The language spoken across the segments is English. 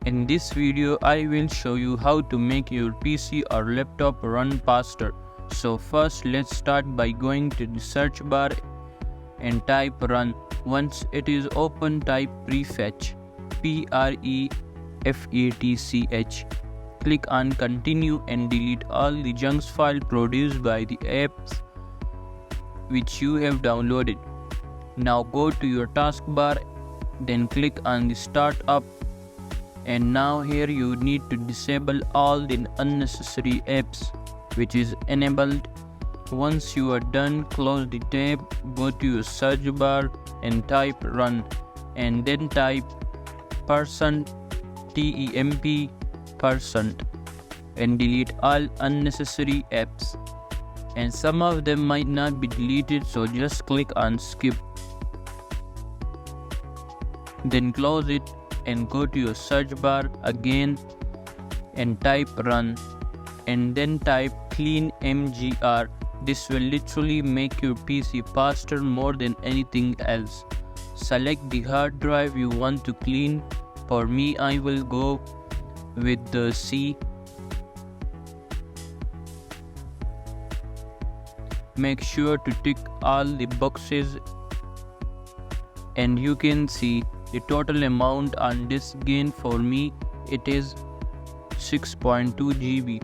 In this video, I will show you how to make your PC or laptop run faster. So first, let's start by going to the search bar and type run. Once it is open, type prefetch, prefetch. Click on continue and delete all the junk files produced by the apps which you have downloaded. Now go to your taskbar, then click on the start up. And now here you need to disable all the unnecessary apps, which is enabled. Once you are done, close the tab, go to your search bar and type run, and then type %temp% and delete all unnecessary apps. And some of them might not be deleted, so just click on skip. Then close it and go to your search bar again and type run, and then type clean mgr. This will literally make your PC faster more than anything else. Select the hard drive you want to clean. For me, I will go with the C. Make sure to tick all the boxes, and you can see the total amount on disk gain. For me, it is 6.2 GB.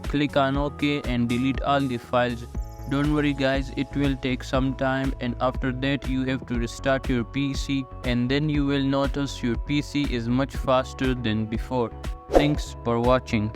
Click on OK and delete all the files. Don't worry guys, it will take some time, and after that you have to restart your PC, and then you will notice your PC is much faster than before. Thanks for watching.